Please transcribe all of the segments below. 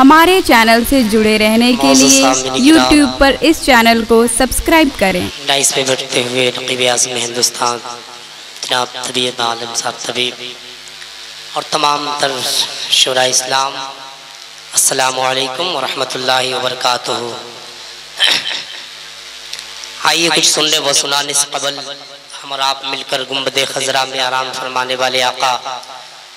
हमारे चैनल से जुड़े रहने के लिए YouTube पर इस चैनल को सब्सक्राइब करें। डाइस पे बैठते हुए नक़ीब आज़म हिंदुस्तान जनाब तबीयत आलम साहब तबीब और तमाम तर शुरा इस्लाम, अस्सलामु अलैकुम व रहमतुल्लाहि व बरकातुहू। आइए कुछ सुनने व सुनाने से कबल हम और आप मिलकर गुंबदे खजरा में आराम फरमाने वाले आका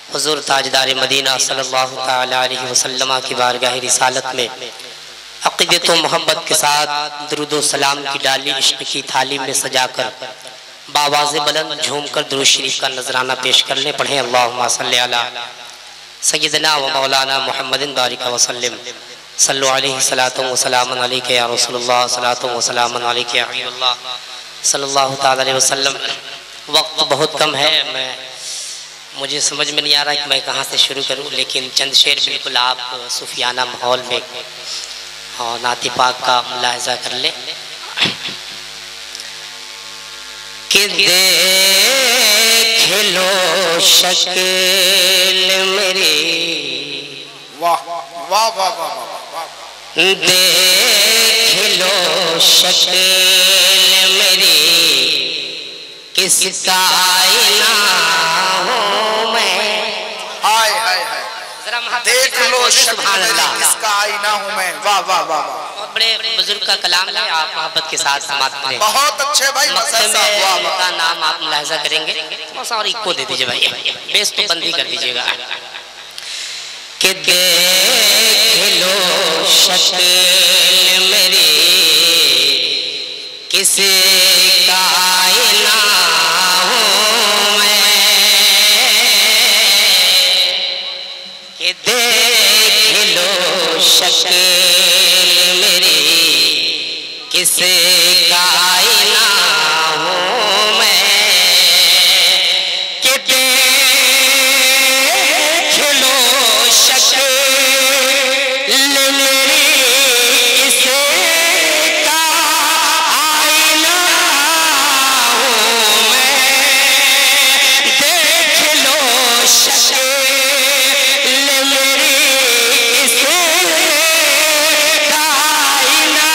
हुजूर ताजदार मदीना सल्लल्लाहु तआला अलैहि वसल्लम की बारगाह रिसालत में अक़ीदत व मोहब्बत के साथ दुरूद व सलाम की डाली इश्क की थाली में सजाकर बावाज़े बुलंद झूमकर दुरूद शरीफ का नजराना पेश कर लें। पढ़ें अल्लाहुम्मा सल्ली अला सय्यिदना व मौलाना मुहम्मदिन बारिक व सल्लिम सल्लु अलैहि सलातु व सलामुन अलैका या रसूलुल्लाह सलातु व सलामुन अलैका या हबीबल्लाह सल्लल्लाहु तआला अलैहि वसल्लम। वक्त बहुत कम है, मुझे समझ में नहीं आ रहा कि मैं कहाँ से शुरू करूँ, लेकिन चंद शेर बिल्कुल आप सूफियाना माहौल में और नाती पाक का मुलाहिजा कर ले। कि देख लो शक्ल मेरी, वाह वाह वाह वाह, देख लो शक्ल मेरी, किस कायना हूँ मैं। हाय हाय हाय, देख लो शक्ल मेरी किसका आईना हूँ मैं। वाह वाह वाह वाह, बड़े बुजुर्ग का कलाम है, आप मोहब्बत के साथ समाप्त करें। बहुत अच्छे भाई, का नाम आप मुलाहिजा करेंगे, और इको दे दीजिए भाई, बेस तो बंद ही कर दीजिएगा। कि देख लो शक्ल मेरी किस कायना हूँ मैं, कि देख लो शक्ल मेरी किस कायना हूँ मैं, कि देख लो शक्ल मेरी किस कायना हूँ मैं, देख लो शक्ल मेरी किस कायना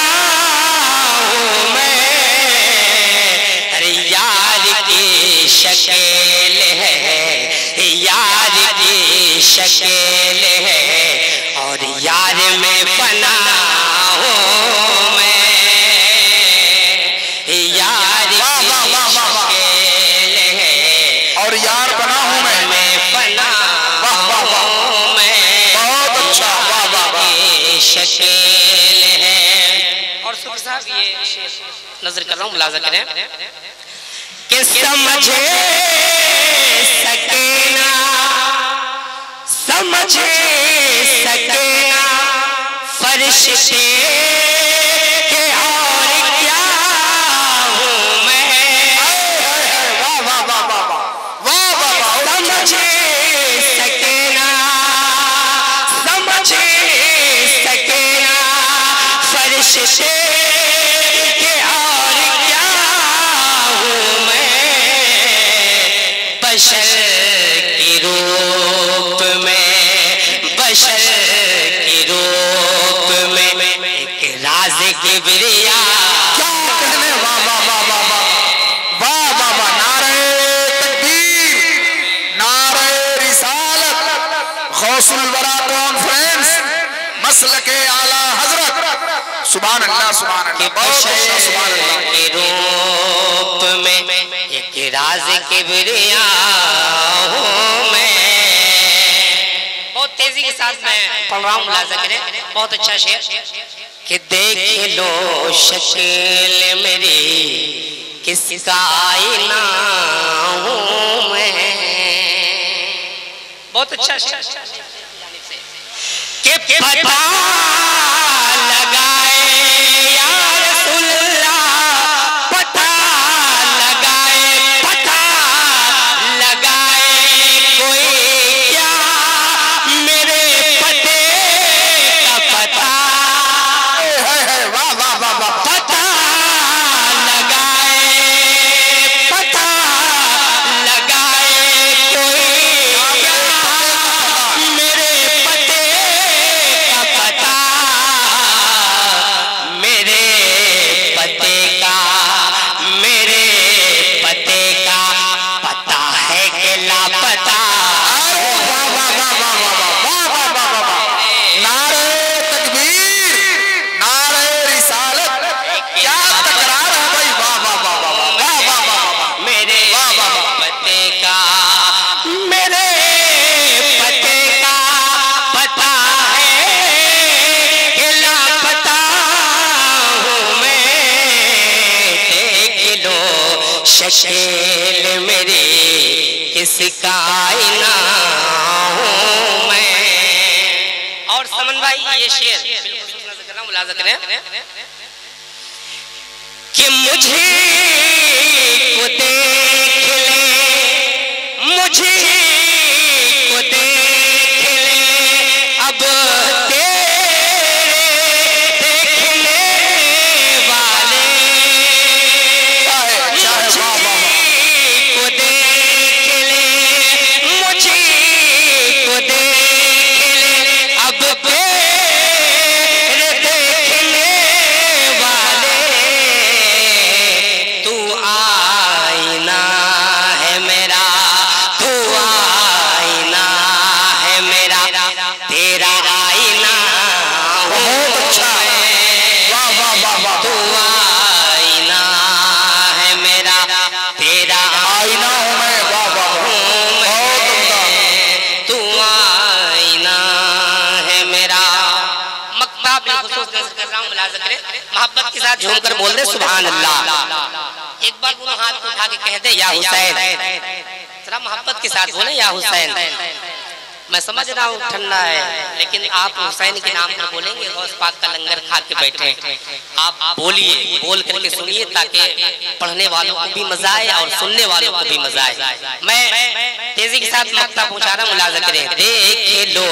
हूँ मैं। अरे यार की शक्ल है, यार की शक्ल है, और यार में बना हूँ मैं। यार की शक्ल है और यार बना हूँ मैं बना हूँ मैं। बहुत अच्छा, वाह वाह वाह, शक्ल है। और सुबह साहब ये शेर नजर कर रहा हूँ, मुलाजा करें। कि समझे सकेना, समझे सकेना फरिश्ते के और क्या हूँ मैं। वाह वाह वाह वाह वाह वाह वाह, समझे सकेना, समझे सकेना फरिश्ते के और क्या हूँ मैं। बशर की रूप में, बशर की रूप में एक राज किबरिया। क्या कहने, वाह वाह वाह वाह वाह वाह वाह वाह, नारे तकबीर, नारे रिसालत, गौसुल वरा कॉन्फ्रेंस, मसलके आला हजरत, सुभान अल्लाह सुभान अल्लाह, बहुत अच्छा, सुभान अल्लाह। के रूप में एक राज किबरिया हूँ मैं। बहुत तेजी के साथ मैं पढ़ रहा हूँ, मुलाजा करें। बहुत अच्छा शेर। कि देख लो शक्ल मेरी किस कायना हूँ मैं। बहुत अच्छा शेर। कि पता लगाए या रसूलल्लाह, पता लगाए, पता लगाए कोई क्या मेरे पते का पता। वाह वाह वाह वाह, पता लगाए, पता लगाए कोई क्या मेरे पते का शकील मेरी किसका आईना हूँ मैं। और समन भाई ये शेर मुलाजा करें कि मुझे को देख ले, मुझे को देख ले अब मोहब्बत के साथ झूमकर बोल दे सुभान अल्लाह। एक बार दोनों हाथ उठा के कह दे या हुसैन, जरा मोहब्बत के साथ बोले या हुसैन। मैं समझ रहा हूँ ठंडा है, लेकिन आप हुसैन के नाम पर बोलेंगे, गौस पाक का लंगर खा के बैठे। आप बोलिए, बोल करके सुनिए ताकि पढ़ने वालों को भी मजा आए और सुनने वालों को भी मजा आए। मैं तेजी के साथ मक्ता पहुंचा रहा हूँ, मुलाजा करें। देख लो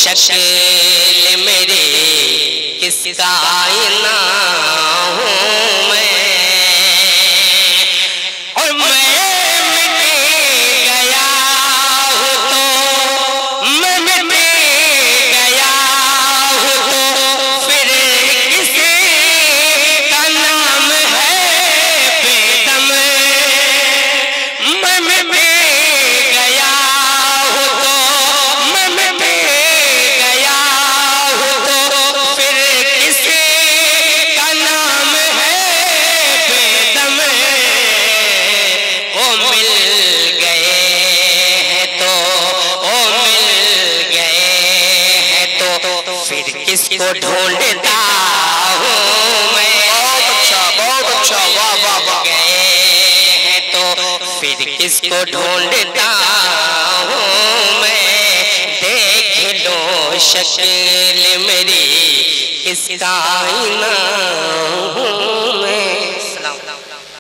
शकील मेरे किसका आईना हूँ मैं, और मैं मिट गया हूँ तो, मैं मिट गया हूँ तो फिर किसी का नाम है बेदम। मैं मिट गया हूँ तो, मैं मिट गया हूँ तो फिर किसी का नाम है बेदम। ओ मिल गए हैं तो, ओ मिल गए हैं तो फिर किसको ढूंढता हूँ मैं। बहुत अच्छा, बहुत अच्छा, वाह वाह वाह। गए हैं तो फिर किसको ढूंढता हूँ मैं। देख लो शकील मेरी किसका आईना हूँ